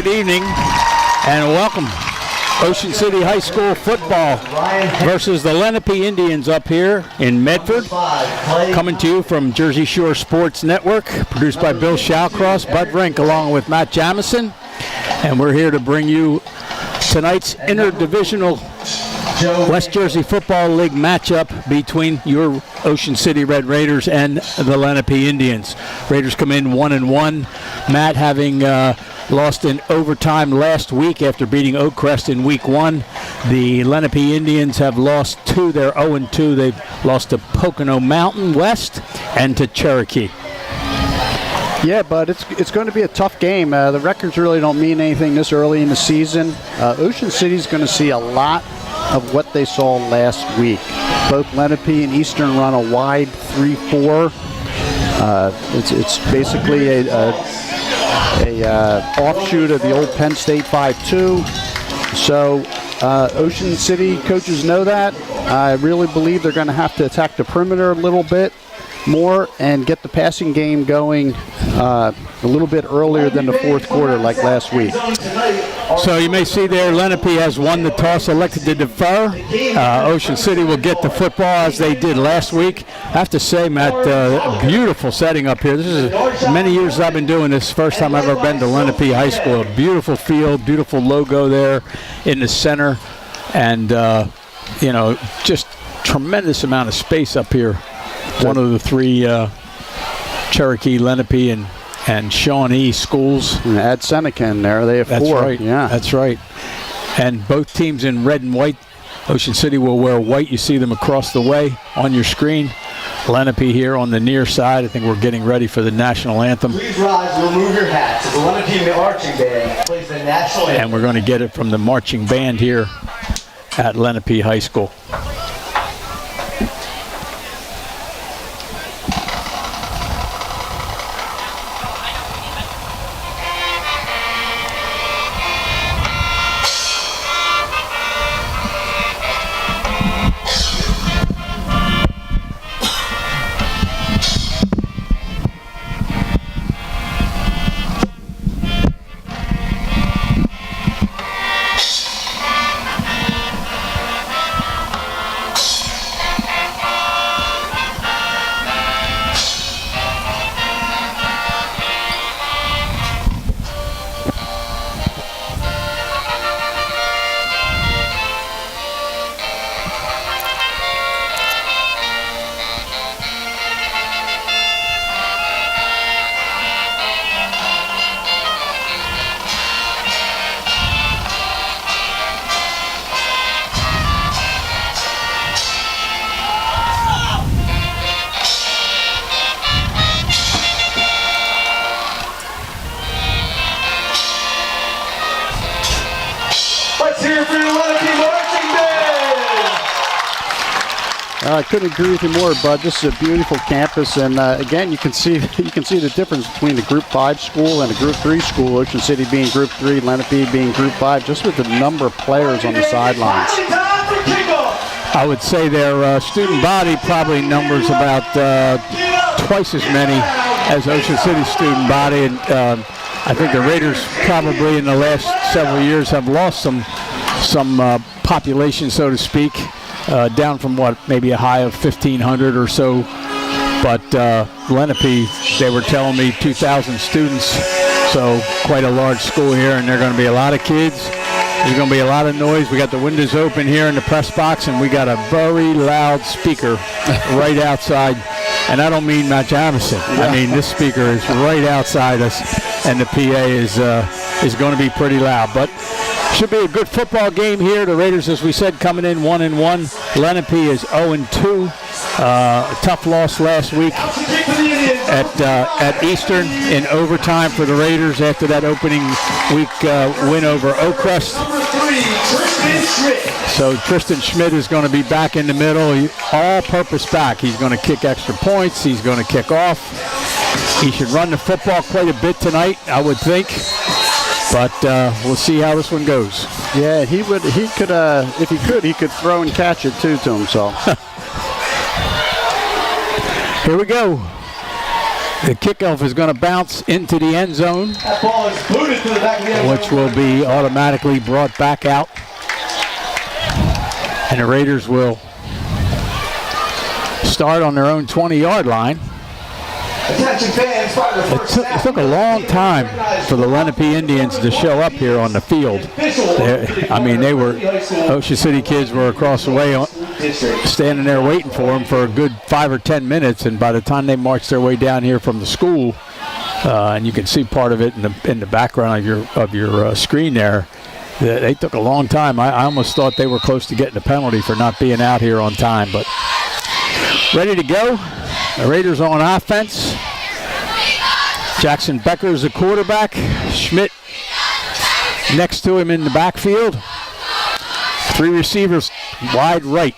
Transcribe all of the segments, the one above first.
good evening, and welcome. Ocean City High School football versus the Lenape Indians up here in Medford. Coming to you from Jersey Shore Sports Network, produced by Bill Shawcross, Bud Rink, along with Matt Jamison. And we're here to bring you tonight's interdivisional West Jersey Football League matchup between your Ocean City Red Raiders and the Lenape Indians. Raiders come in 1-1. Matt having lost in overtime last week after beating Oakcrest in week 1. The Lenape Indians have lost 2. They're 0-2. They've lost to Pocono Mountain West and to Cherokee. Yeah, but it's going to be a tough game. The records really don't mean anything this early in the season. Ocean City's going to see a lot of what they saw last week. Both Lenape and Eastern run a wide 3-4. It's basically a offshoot of the old Penn State 5-2. So Ocean City coaches know that. I really believe they're going to have to attack the perimeter a little bit more and get the passing game going a little bit earlier than the fourth quarter like last week. So you may see there Lenape has won the toss, elected to defer. Ocean City will get the football as they did last week. I have to say, Matt, beautiful setting up here. This is many years I've been doing this. First time I've ever been to Lenape High School. A beautiful field, beautiful logo there in the center, and just tremendous amount of space up here. One of the three Cherokee, Lenape, and Shawnee schools. And add Seneca in there. They have 4. That's right. Yeah. That's right. And both teams in red and white. Ocean City will wear white. You see them across the way on your screen. Lenape here on the near side. I think we're getting ready for the national anthem. Please rise and remove your hats. The Lenape marching band plays the national anthem. And we're going to get it from the marching band here at Lenape High School. I couldn't agree with you more, Bud. This is a beautiful campus, and again, you can see the difference between the Group 5 school and a Group 3 school. Ocean City being Group 3, Lenape being Group 5, just with the number of players on the sidelines. I would say their student body probably numbers about twice as many as Ocean City's student body, and I think the Raiders probably in the last several years have lost some population, so to speak. Down from maybe a high of 1,500 or so. But Lenape, they were telling me 2,000 students, so quite a large school here, and there are going to be a lot of kids. There's going to be a lot of noise. We got the windows open here in the press box, and we got a very loud speaker right outside. And I don't mean Matt Jamison. I mean, this speaker is right outside us, and the PA is going to be pretty loud. But should be a good football game here. The Raiders, as we said, coming in 1-1. Lenape is 0-2. Tough loss last week at Eastern in overtime for the Raiders after that opening week win over Oakcrest. So Tristan Schmidt is going to be back in the middle, all-purpose back. He's going to kick extra points. He's going to kick off. He should run the football quite a bit tonight, I would think. But we'll see how this one goes. Yeah, he could, if he could, he could throw and catch it too to himself. Here we go. The kickoff is going to bounce into the end zone, That ball is booted to the back of the end zone. which will be automatically brought back out. And the Raiders will start on their own 20-yard line. Attention fans, fire the first It took a long time for the Lenape Indians to show up here on the field. Ocean City kids were across the way standing there waiting for them for a good 5 or 10 minutes, and by the time they marched their way down here from the school, and you can see part of it in the background of your screen there, they took a long time. I almost thought they were close to getting a penalty for not being out here on time, but ready to go. The Raiders on offense. Jackson Becker is the quarterback. Schmidt next to him in the backfield. 3 receivers wide right.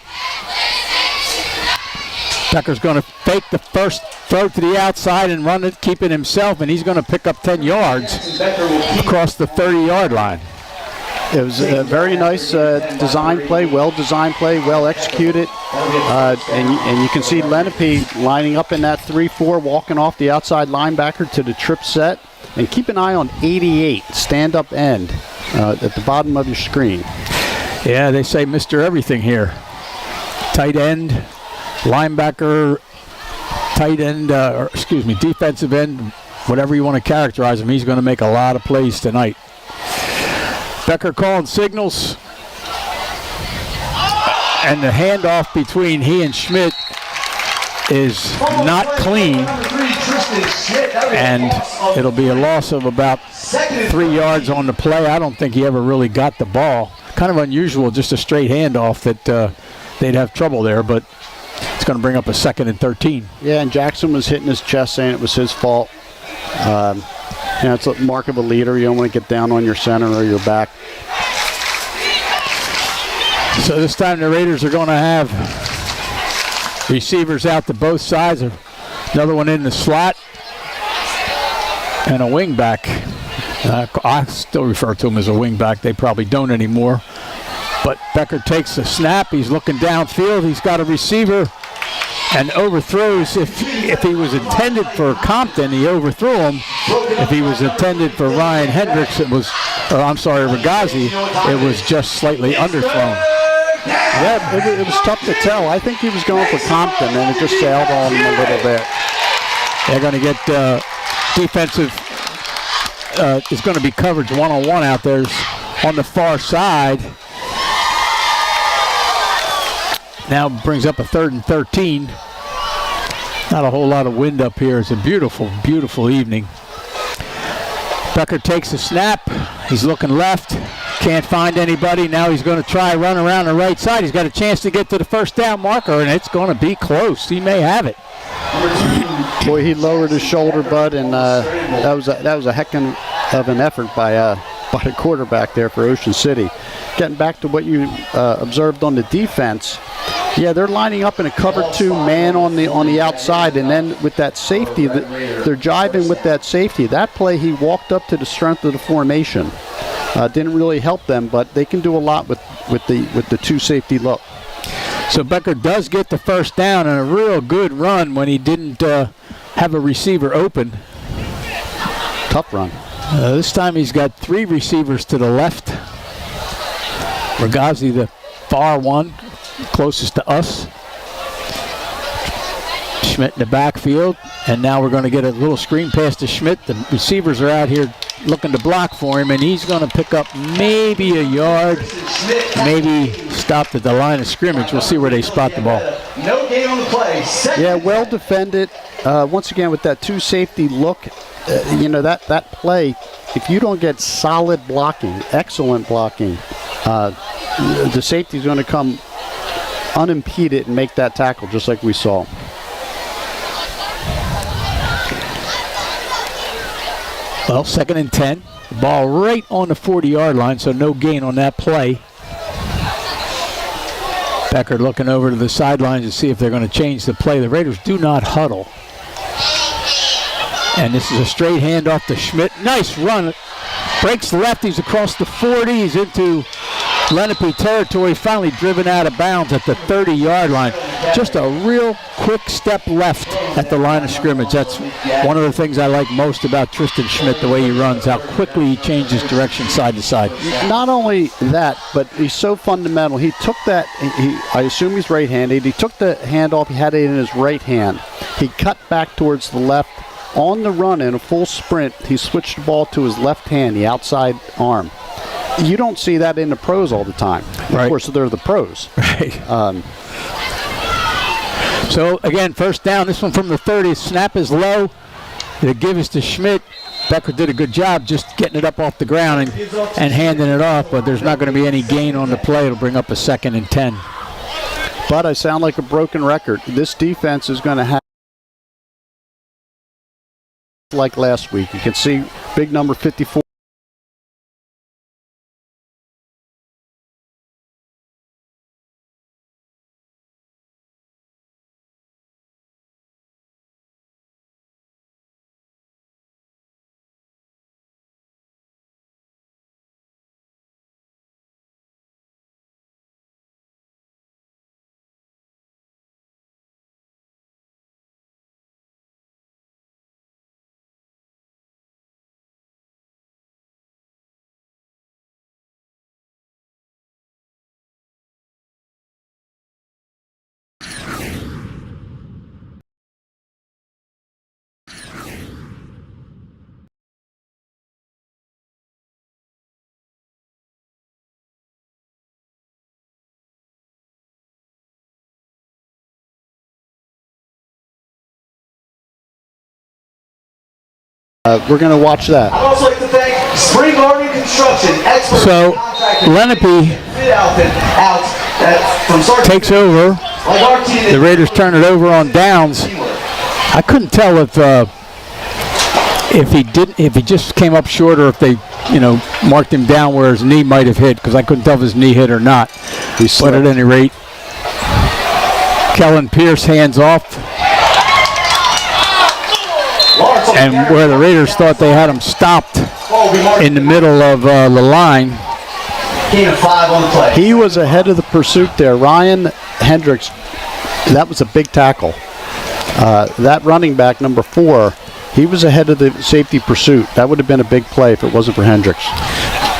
Becker's going to fake the first throw to the outside and run it, keep it himself, and he's going to pick up 10 yards across the 30-yard line. It was a very nice design play, well-designed play, well executed. And you can see Lenape lining up in that 3-4, walking off the outside linebacker to the trip set. And keep an eye on 88, stand-up end, at the bottom of your screen. Yeah, they say Mr. Everything here. Tight end, linebacker, defensive end, whatever you want to characterize him. He's going to make a lot of plays tonight. Becker calling signals, and the handoff between he and Schmidt is not clean, and it'll be a loss of about 3 yards on the play. I don't think he ever really got the ball. Kind of unusual, just a straight handoff that they'd have trouble there, but it's going to bring up a 2nd and 13. Yeah, and Jackson was hitting his chest saying it was his fault. It's a mark of a leader. You don't want to get down on your center or your back. So this time the Raiders are going to have receivers out to both sides. Another one in the slot. And a wing back. I still refer to him as a wing back. They probably don't anymore. But Becker takes the snap. He's looking downfield. He's got a receiver and overthrows. If he was intended for Compton, he overthrew him. If he was intended for Ryan Hendricks, Regazi, it was just slightly underthrown. Yeah, it was tough to tell. I think he was going for Compton, and it just sailed on him a little bit. They're going to get defensive. It's going to be coverage one-on-one out there on the far side. Now brings up a 3rd and 13. Not a whole lot of wind up here. It's a beautiful, beautiful evening. Becker takes a snap. He's looking left. Can't find anybody. Now he's going to try run around the right side. He's got a chance to get to the first down marker, and it's going to be close. He may have it. Boy, he lowered his shoulder, Bud, and that was a heck of an effort by the quarterback there for Ocean City. Getting back to what you observed on the defense, yeah, they're lining up in a cover 2 man on the outside, and then with that safety, they're jiving with that safety. That play, he walked up to the strength of the formation. Didn't really help them, but they can do a lot with the 2 safety look. So Becker does get the first down, and a real good run when he didn't have a receiver open. Tough run. This time he's got 3 receivers to the left. Regazi, the far one, closest to us. Schmidt in the backfield, and now we're going to get a little screen pass to Schmidt. The receivers are out here looking to block for him, and he's going to pick up maybe a yard, maybe stopped at the line of scrimmage. We'll see where they spot the ball. No gain on the play. Yeah, well defended. Once again, with that 2 safety look, that play, if you don't get solid blocking, excellent blocking, the safety's going to come unimpeded and make that tackle just like we saw. Well, 2nd and 10. The ball right on the 40-yard line, so no gain on that play. Becker looking over to the sidelines to see if they're going to change the play. The Raiders do not huddle. And this is a straight handoff to Schmidt. Nice run. Breaks left. He's across the 40. He's into Lenape territory. Finally driven out of bounds at the 30-yard line. just a real quick step left at the line of scrimmage. That's one of the things I like most about Tristan Schmidt, the way he runs, how quickly he changes direction side to side. Not only that, but he's so fundamental. He took that, I assume he's right-handed, he took the handoff, he had it in his right hand. He cut back towards the left. On the run in a full sprint, he switched the ball to his left hand, the outside arm. You don't see that in the pros all the time. Right. Of course, they're the pros. Right. So, again, first down. This one from the 30. Snap is low. The give is to Schmidt. Becker did a good job just getting it up off the ground and handing it off, but there's not going to be any gain on the play. It'll bring up a 2nd and 10. But I sound like a broken record. This defense is going to have like last week. You can see big number 54. We're going to watch that. I'd also like to thank Spring Garden Construction, expert So, contractor, Lenape fit outfit out from Sergeant takes over. like our team. The Raiders turn it over on downs. I couldn't tell if he just came up short or if they, marked him down where his knee might have hit, because I couldn't tell if his knee hit or not. But at any rate, Kellen Pierce hands off. And where the Raiders thought they had him stopped in the middle of the line. Gain of 5 on the play. He was ahead of the pursuit there. Ryan Hendricks, that was a big tackle. That running back, number 4, he was ahead of the safety pursuit. That would have been a big play if it wasn't for Hendricks.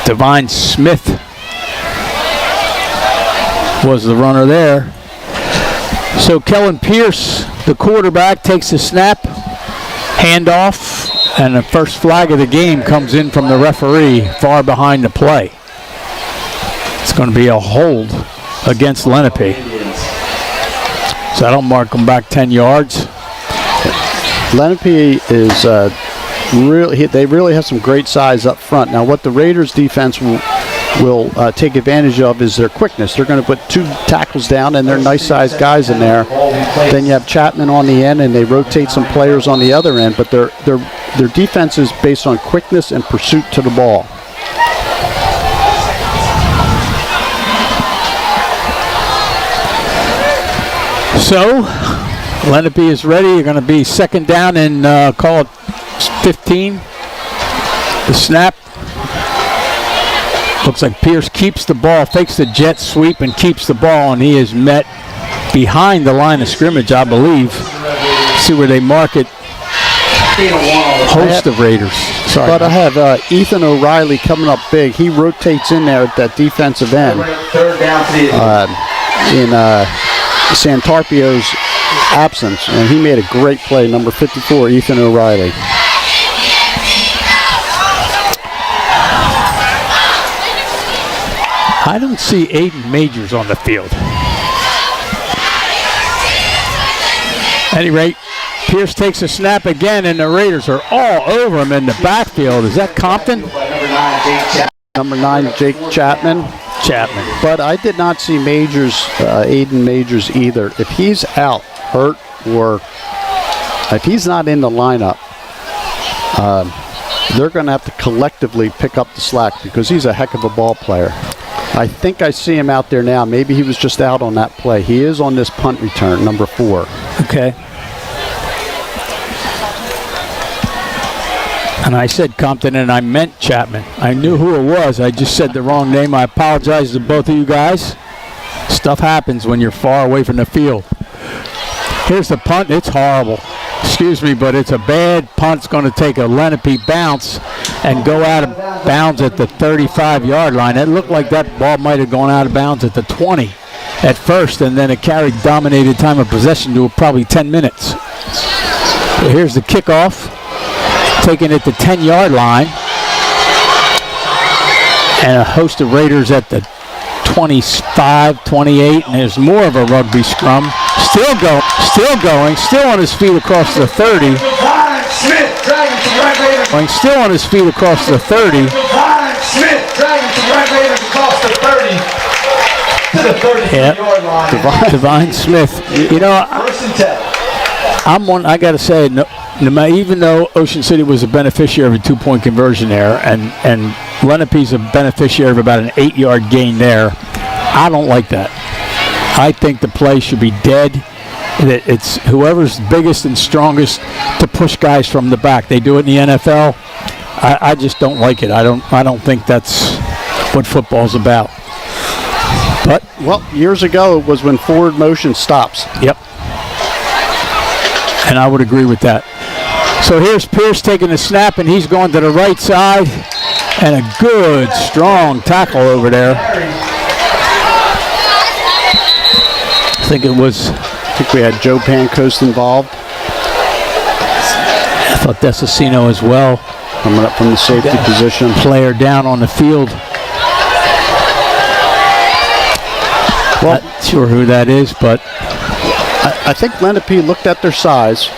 Devine Smith was the runner there. So Kellen Pierce, the quarterback, takes the snap. Handoff, and the first flag of the game comes in from the referee far behind the play. It's going to be a hold against Lenape. So that'll mark them back 10 yards. Lenape is they really have some great size up front. Now, what the Raiders defense will take advantage of is their quickness. They're going to put 2 tackles down, and they're nice-sized guys in there. Then you have Chapman on the end, and they rotate some players on the other end. But their defense is based on quickness and pursuit to the ball. So Lenape is ready. You're going to be 2nd down and call it 15. The snap. Looks like Pierce keeps the ball, fakes the jet sweep, and keeps the ball, and he is met behind the line of scrimmage, I believe. See where they mark it. Host of Raiders. Sorry. But I have Ethan O'Reilly coming up big. He rotates in there at that defensive end. 3rd down to the In Santarpio's absence, and he made a great play. Number 54, Ethan O'Reilly. I don't see Aiden Majors on the field. At any rate, Pierce takes a snap again, and the Raiders are all over him in the backfield. Is that Compton? Number 9, Jake Chapman. But I did not see Majors, Aiden Majors either. If he's out, hurt, or if he's not in the lineup, they're going to have to collectively pick up the slack because he's a heck of a ball player. I think I see him out there now. Maybe he was just out on that play. He is on this punt return, number 4. Okay. And I said Compton, and I meant Chapman. I knew who it was. I just said the wrong name. I apologize to both of you guys. Stuff happens when you're far away from the field. Here's the punt. It's horrible. Excuse me, but it's a bad punt. It's going to take a Lenape bounce and go out of bounds at the 35-yard line. It looked like that ball might have gone out of bounds at the 20 at first, and then it carried dominated time of possession to probably 10 minutes. So here's the kickoff, taking it to 10-yard line. And a host of Raiders at the 25, 28, and there's more of a rugby scrum. Still going, still on his feet across the 30. Still on his feet across the 30. Yeah. Divine Smith. You know, I got to say, even though Ocean City was a beneficiary of a 2-point conversion there, and Lenape's a beneficiary of about an 8-yard gain there, I don't like that. I think the play should be dead. That it's whoever's biggest and strongest to push guys from the back. They do it in the NFL. I just don't like it. I don't think that's what football's about. But years ago it was when forward motion stops. Yep. And I would agree with that. So here's Pierce taking the snap, and he's going to the right side, and a good, strong tackle over there. I think we had Joe Pancoast involved. I thought Desicino as well. Coming up from the safety position. Player down on the field. Well, not sure who that is, but I think Lenape looked at their size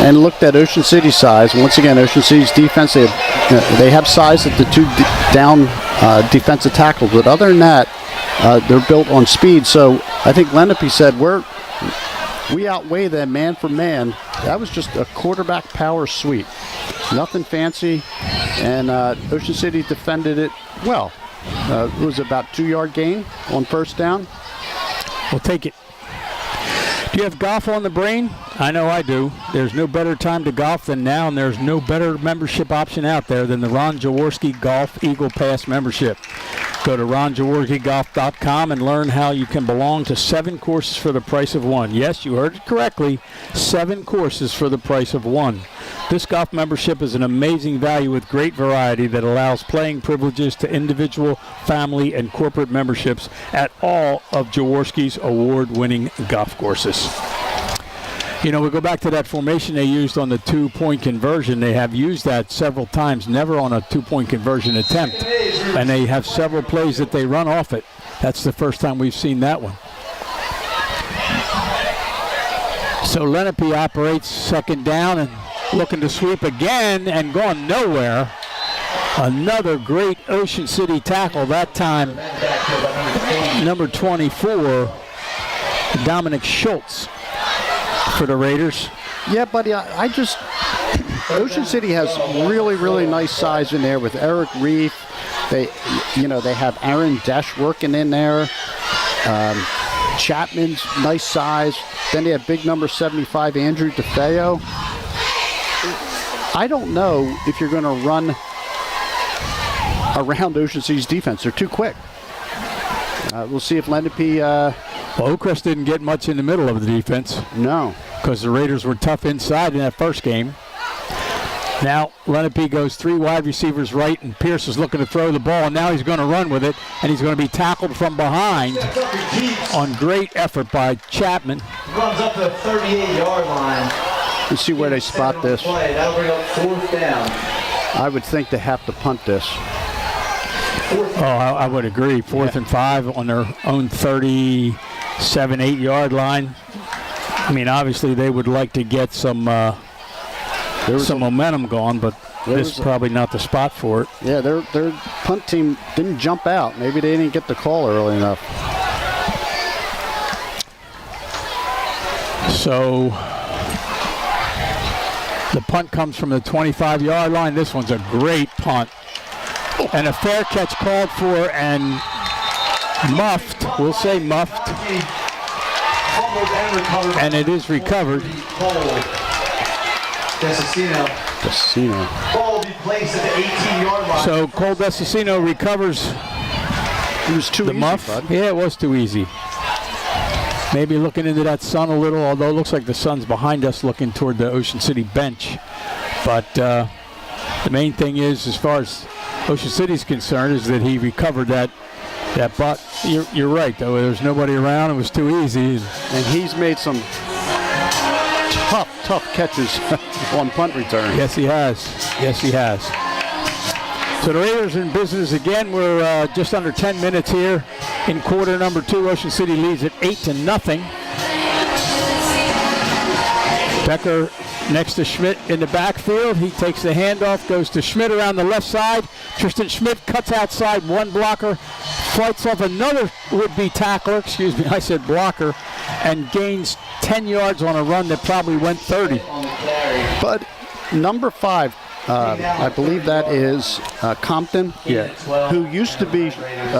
and looked at Ocean City's size. Once again, Ocean City's defense, they have size at the two down defensive tackles, but other than that, they're built on speed. So I think Lenape said, we outweigh them man for man. That was just a quarterback power sweep. Nothing fancy, and Ocean City defended it well. It was about 2-yard gain on first down. We'll take it. Do you have golf on the brain? I know I do. There's no better time to golf than now, and there's no better membership option out there than the Ron Jaworski Golf Eagle Pass membership. Go to ronjaworskigolf.com and learn how you can belong to 7 courses for the price of 1. Yes, you heard it correctly. 7 courses for the price of 1. This golf membership is an amazing value with great variety that allows playing privileges to individual, family, and corporate memberships at all of Jaworski's award-winning golf courses. You know, we go back to that formation they used on the 2-point conversion. They have used that several times, never on a 2-point conversion attempt. And they have several plays that they run off it. That's the first time we've seen that one. So Lenape operates second down and looking to sweep again and going nowhere. Another great Ocean City tackle, that time number 24, Dominic Schultz for the Raiders. Yeah, buddy, Ocean City has really, really nice size in there with Eric Reef. They have Aaron Desch working in there. Chapman's nice size. Then they have big number 75, Andrew DeFeo. I don't know if you're going to run around Ocean City's defense. They're too quick. We'll see if Lenape... Oakrest didn't get much in the middle of the defense. No. Because the Raiders were tough inside in that first game. Now Lenape goes 3 wide receivers right, and Pierce is looking to throw the ball, and now he's going to run with it, and he's going to be tackled from behind on great effort by Chapman. Runs up to the 38-yard line. Let's see where they spot this. That'll bring up 4th down. I would think they have to punt this. I would agree. 4th and 5 on their own 37, 8-yard line. I mean, obviously they would like to get some momentum going, but this is probably not the spot for it. Yeah, their punt team didn't jump out. Maybe they didn't get the call early enough. So the punt comes from the 25-yard line. This one's a great punt. And a fair catch called for and muffed. We'll say muffed. And it is recovered. Desicino. Ball will be placed at the 18-yard line. So Cole Desicino recovers it was too the easy, muff. Bud. Yeah, it was too easy. Maybe looking into that sun a little, although it looks like the sun's behind us looking toward the Ocean City bench. But the main thing is, as far as Ocean City's concerned, is that he recovered that butt. You're right, though. There's nobody around. It was too easy. And he's made some tough catches on punt return. Yes, he has. Yes, he has. So the Raiders are in business again. We're just under 10 minutes here in quarter number 2. Ocean City leads at 8-0. Becker next to Schmidt in the backfield. He takes the handoff, goes to Schmidt around the left side. Tristan Schmidt cuts outside one blocker, fights off another would-be tackler, excuse me, I said blocker, and gains 10 yards on a run that probably went 30. But number 5, I believe that is Compton, who used to be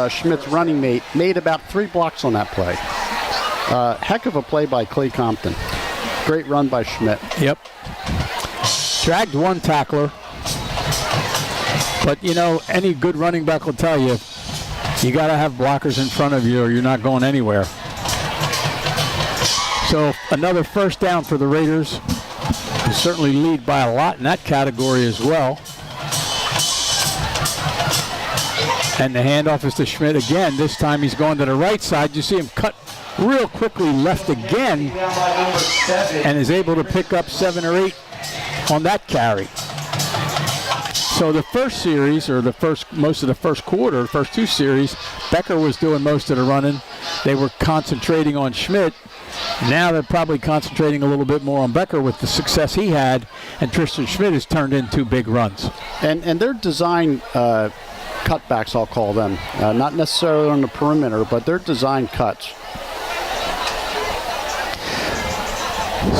Schmidt's running mate, made about 3 blocks on that play. Heck of a play by Clay Compton. Great run by Schmidt. Yep. Dragged one tackler. But, you know, any good running back will tell you, you got to have blockers in front of you or you're not going anywhere. So another first down for the Raiders. They certainly lead by a lot in that category as well. And the handoff is to Schmidt again. This time he's going to the right side. You see him cut real quickly left again and is able to pick up 7 or 8 on that carry. So the first series, or most of the first quarter, first 2 series, Becker was doing most of the running. They were concentrating on Schmidt. Now they're probably concentrating a little bit more on Becker with the success he had, and Tristan Schmidt has turned in 2 big runs. And their design cutbacks, I'll call them, not necessarily on the perimeter, but they're design cuts.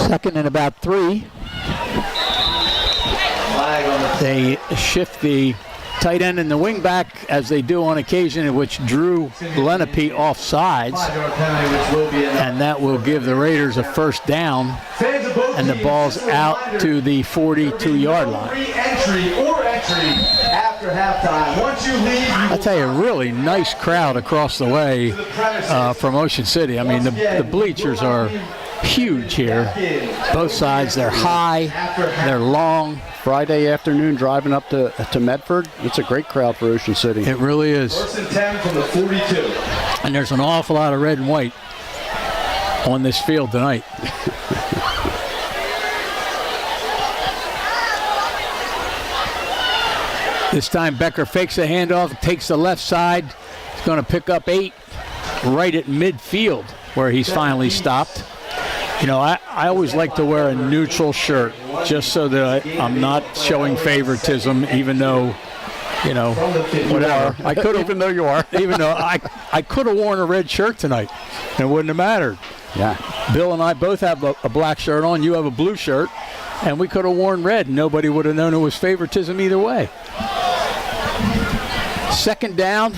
Second and about 3. They shift the tight end and the wing back, as they do on occasion, which drew LENAPE off sides. And that will give the Raiders a first down. And the ball's out to the 42-yard line. I'll tell you, a really nice crowd across the way from Ocean City. I mean, the bleachers are huge here. Both sides, they're high, they're long. Friday afternoon driving up to Medford, it's a great crowd for Ocean City. It really is. First and 10 from the 42. And there's an awful lot of red and white on this field tonight. This time Becker fakes a handoff, takes the left side. He's going to pick up 8 right at midfield where he's finally stopped. You know, I always like to wear a neutral shirt just so that I'm not showing favoritism, even though, you know, whatever. I could, even though you are, even though I could have worn a red shirt tonight, and it wouldn't have mattered. Yeah. Bill and I both have a black shirt on. You have a blue shirt, and we could have worn red. Nobody would have known it was favoritism either way. Second down,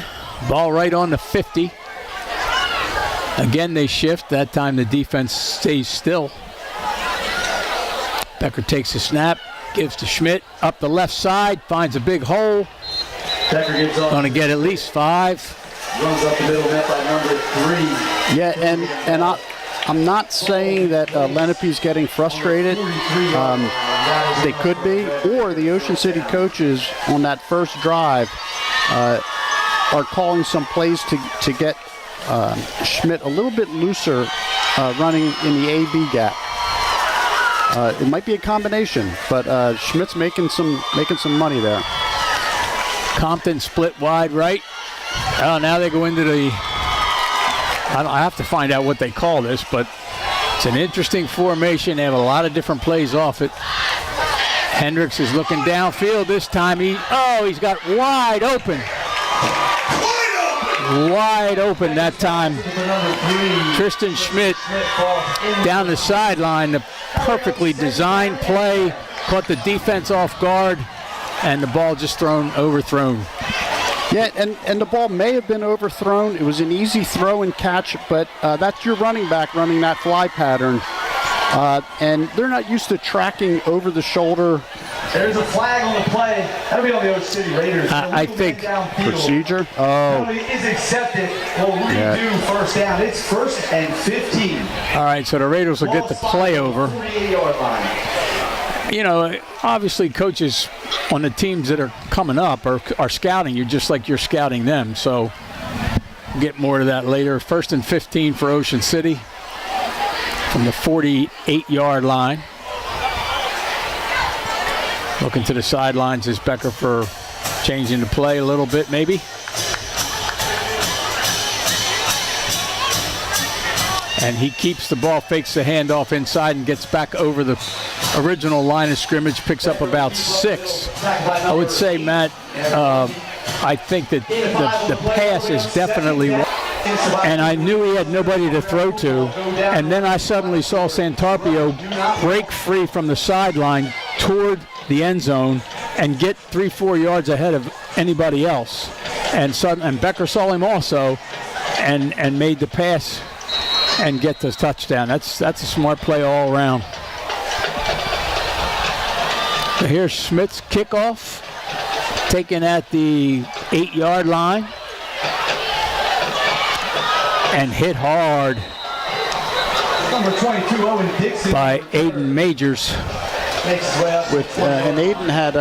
ball right on the 50. Again, they shift. That time the defense stays still. Becker takes a snap, gives to Schmidt up the left side, finds a big hole. Becker gives up. Going to get at least 5. Runs up the middle, met by number 3. Yeah, and I'm not saying that Lenape's getting frustrated. They could be, or the Ocean City coaches on that first drive are calling some plays to get Schmidt a little bit looser running in the AB gap. It might be a combination, but Schmidt's making some money there. Compton split wide right. Oh, now they go into the, I have to find out what they call this, but it's an interesting formation. They have a lot of different plays off it. Hendricks is looking downfield this time. He's got wide open. Wide open that time. Tristan Schmidt down the sideline. The perfectly designed play. Caught the defense off guard. And the ball just overthrown. Yeah, and the ball may have been overthrown. It was an easy throw and catch, but that's your running back running that fly pattern. And they're not used to tracking over the shoulder There's a flag on the play. That'll be on the Ocean City Raiders. I think procedure. Penalty is accepted. We'll redo first down. It's 1st and 15. All right, so the Raiders will get the play over. 48-yard line. You know, obviously coaches on the teams that are coming up are scouting you just like you're scouting them. So we'll get more to that later. 1st and 15 for Ocean City from the 48-yard line. Looking to the sidelines is Becker for changing the play a little bit maybe. And he keeps the ball, fakes the handoff inside and gets back over the original line of scrimmage, picks up about 6. I would say, Matt, I think that the pass is definitely, and I knew he had nobody to throw to, and then I suddenly saw Santarpio break free from the sideline toward the end zone and get 3-4 yards ahead of anybody else. And Becker saw him also and made the pass and get the touchdown. That's a smart play all around. So here's Smith's kickoff, taken at the 8-yard line and hit hard Number 22, Owen Dixon. by Aiden Majors. And Aiden had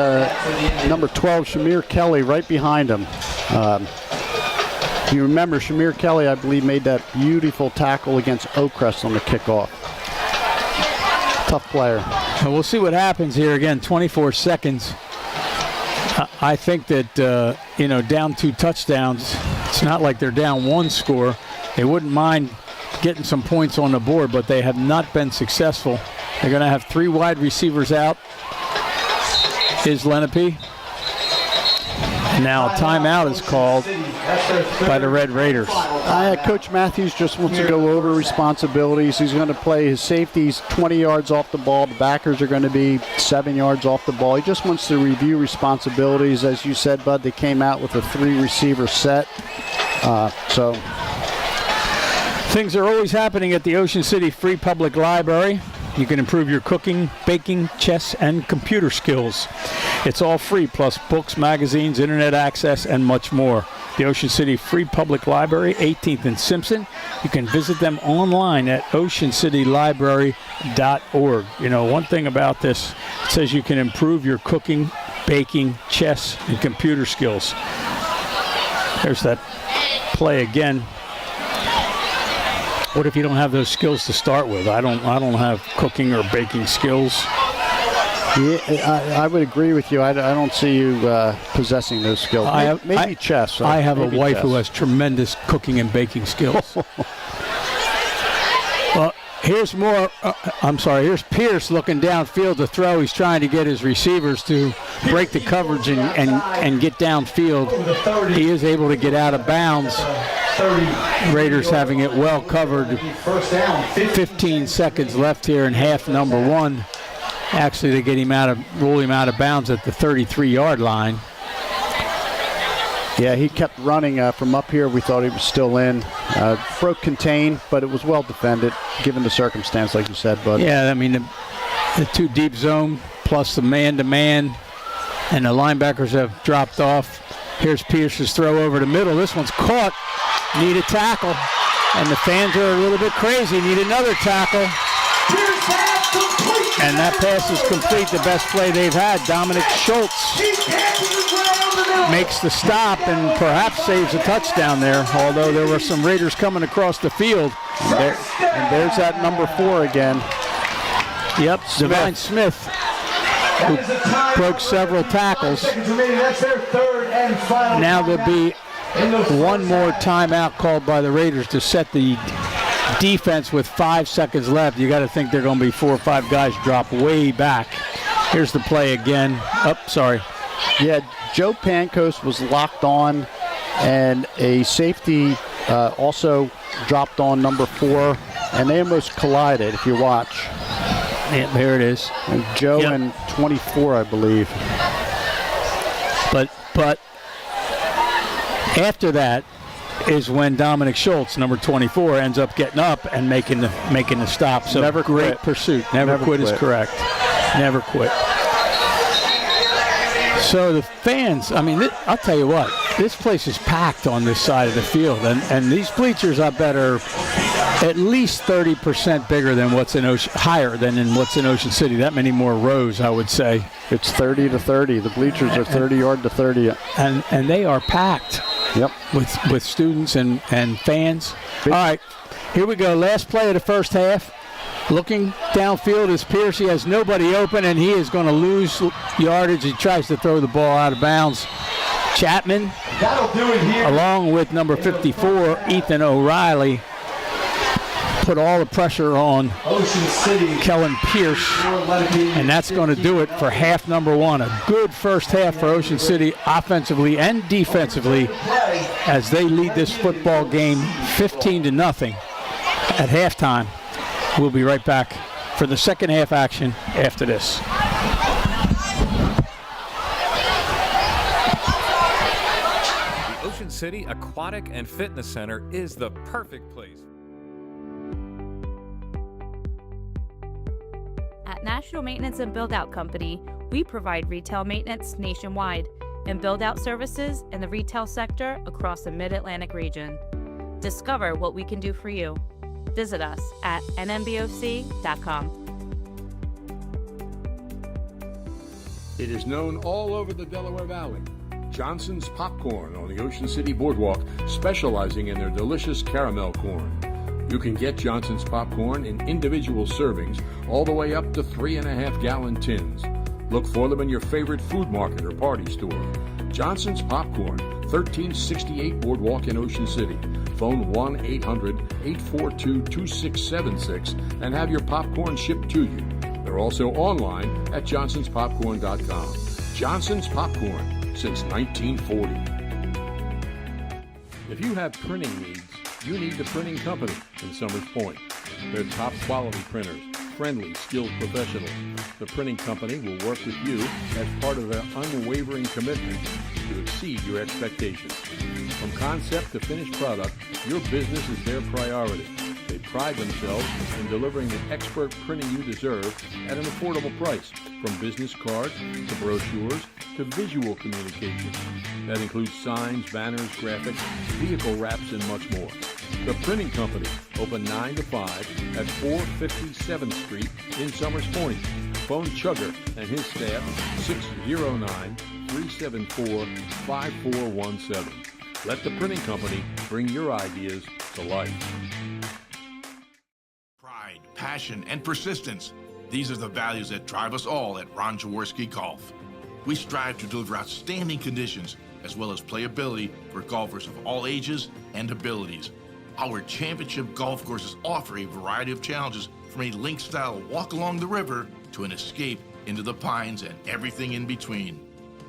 number 12, Shamir Kelly, right behind him. You remember Shamir Kelly, I believe, made that beautiful tackle against Oakcrest on the kickoff. Tough player. So we'll see what happens here. Again, 24 seconds. I think that, down 2 touchdowns, it's not like they're down 1 score. They wouldn't mind getting some points on the board, but they have not been successful. They're going to have 3 wide receivers out. Is Lenape. Now a timeout is called by the Red Raiders. Coach Matthews just wants to go over responsibilities. He's going to play his safeties 20 yards off the ball. The backers are going to be 7 yards off the ball. He just wants to review responsibilities. As you said, Bud, they came out with a 3-receiver set. Things are always happening at the Ocean City Free Public Library. You can improve your cooking, baking, chess, and computer skills. It's all free, plus books, magazines, internet access, and much more. The Ocean City Free Public Library, 18th and Simpson. You can visit them online at oceancitylibrary.org. You know, one thing about this, it says you can improve your cooking, baking, chess, and computer skills. There's that play again. What if you don't have those skills to start with? I don't have cooking or baking skills. Yeah, I would agree with you. I don't see you possessing those skills. Maybe chess. I have a wife who has tremendous cooking and baking skills. Well, here's here's Pierce looking downfield to throw. He's trying to get his receivers to break the coverage and get downfield. He is able to get out of bounds. Raiders having it well covered. 15 seconds left here in half number 1. Actually, they get roll him out of bounds at the 33-yard line. Yeah, he kept running from up here. We thought he was still in. Broke contain, but it was well defended, given the circumstance, like you said, Bud. Yeah, I mean, the 2 deep zone plus the man-to-man, and the linebackers have dropped off. Here's Pierce's throw over the middle. This one's caught. Need a tackle. And the fans are a little bit crazy. Need another tackle. And that pass is complete. The best play they've had. Dominic Schultz makes the stop and perhaps saves a touchdown there, although there were some Raiders coming across the field. And there's that number 4 again. Yep, Devine Smith, who broke several tackles. Now there'll be one more timeout called by the Raiders to set the defense with 5 seconds left. You got to think they're going to be 4 or 5 guys drop way back. Here's the play again. Yeah, Joe Pankos was locked on, and a safety also dropped on number 4, and they almost collided, if you watch. Yeah, there it is. And Joe and 24, I believe. But after that is when Dominic Schultz, number 24, ends up getting up and making the stop. So never great quit. Pursuit. Never quit is correct. Never quit. So the fans, I mean, I'll tell you what, this place is packed on this side of the field, and these bleachers, I bet, are at least 30% bigger than what's in higher than in what's in Ocean City. That many more rows, I would say. It's 30 to 30. The bleachers are 30-yard to 30. And they are packed. Yep. With students and fans. All right, here we go. Last play of the first half. Looking downfield is Pierce. He has nobody open, and he is going to lose yardage. He tries to throw the ball out of bounds. Chapman, That'll do it here. along with number 54, Ethan O'Reilly, put all the pressure on Ocean City. Kellen Pierce, and that's going to do it for half number one. A good first half for Ocean City offensively and defensively as they lead this football game 15-0 at halftime. We'll be right back for the second half action after this. The Ocean City Aquatic and Fitness Center is the perfect place. At National Maintenance and Build-Out Company, we provide retail maintenance nationwide and build-out services in the retail sector across the Mid-Atlantic region. Discover what we can do for you. Visit us at nmboc.com. It is known all over the Delaware Valley. Johnson's Popcorn on the Ocean City Boardwalk, specializing in their delicious caramel corn. You can get Johnson's Popcorn in individual servings all the way up to 3.5-gallon tins. Look for them in your favorite food market or party store. Johnson's Popcorn, 1368 Boardwalk in Ocean City. Phone 1-800-842-2676 and have your popcorn shipped to you. They're also online at johnsonspopcorn.com. Johnson's Popcorn, since 1940. If you have printing needs, you need the Printing Company in Summers Point. They're top quality printers, friendly, skilled professionals. The Printing Company will work with you as part of their unwavering commitment to exceed your expectations. From concept to finished product, your business is their priority. They pride themselves in delivering the expert printing you deserve at an affordable price, from business cards to brochures to visual communications. That includes signs, banners, graphics, vehicle wraps, and much more. The Printing Company, open 9 to 5 at 457th Street in Summers Point. Phone Chugger and his staff, 609-374-5417. Let the Printing Company bring your ideas to life. Pride, passion, and persistence. These are the values that drive us all at Ron Jaworski Golf. We strive to deliver outstanding conditions as well as playability for golfers of all ages and abilities. Our championship golf courses offer a variety of challenges, from a link-style walk along the river to an escape into the pines and everything in between.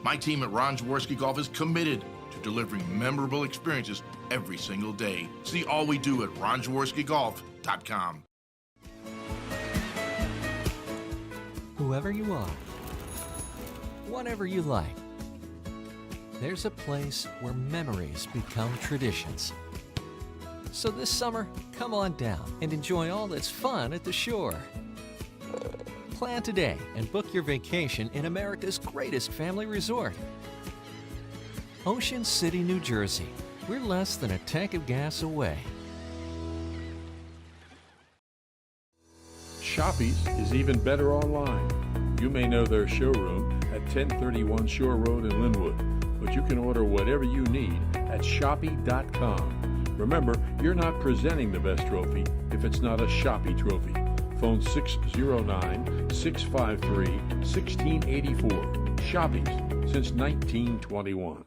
My team at Ron Jaworski Golf is committed to delivering memorable experiences every single day. See all we do at ronjaworskigolf.com. Whoever you are, whatever you like, there's a place where memories become traditions. So this summer, come on down and enjoy all that's fun at the shore. Plan today and book your vacation in America's greatest family resort. Ocean City, New Jersey. We're less than a tank of gas away. Shoppy's is even better online. You may know their showroom at 1031 Shore Road in Linwood, but you can order whatever you need at shoppy.com. Remember, you're not presenting the best trophy if it's not a Shoppy trophy. Phone 609-653-1684. Shoppy's, since 1921.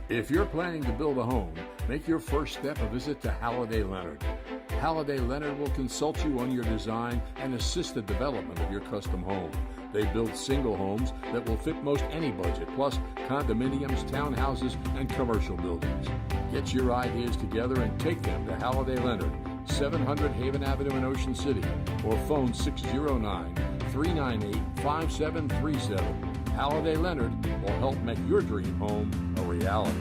If you're planning to build a home, make your first step a visit to Halliday Leonard. Halliday Leonard will consult you on your design and assist the development of your custom home. They build single homes that will fit most any budget, plus condominiums, townhouses, and commercial buildings. Get your ideas together and take them to Halliday Leonard, 700 Haven Avenue in Ocean City, or phone 609-398-5737. Halliday Leonard will help make your dream home a reality.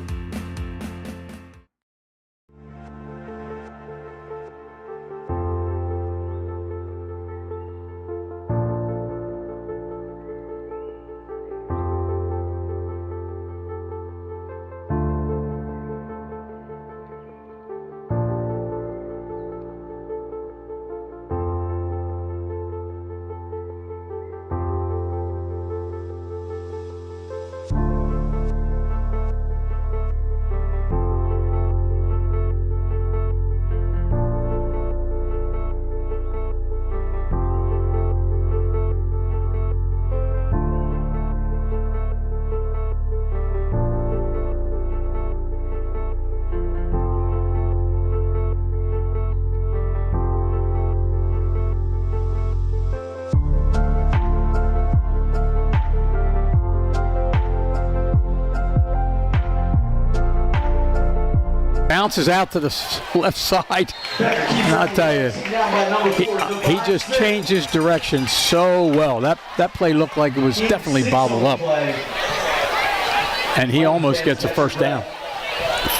bounces out to the left side. And I'll tell you, he just changed his direction so well. That play looked like it was definitely bobbled up. And he almost gets a first down.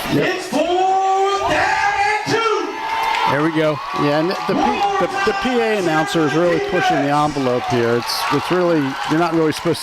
It's 4th down and 2. There we go. Yeah, and the PA announcer is really pushing the envelope here. It's really, you're not really supposed to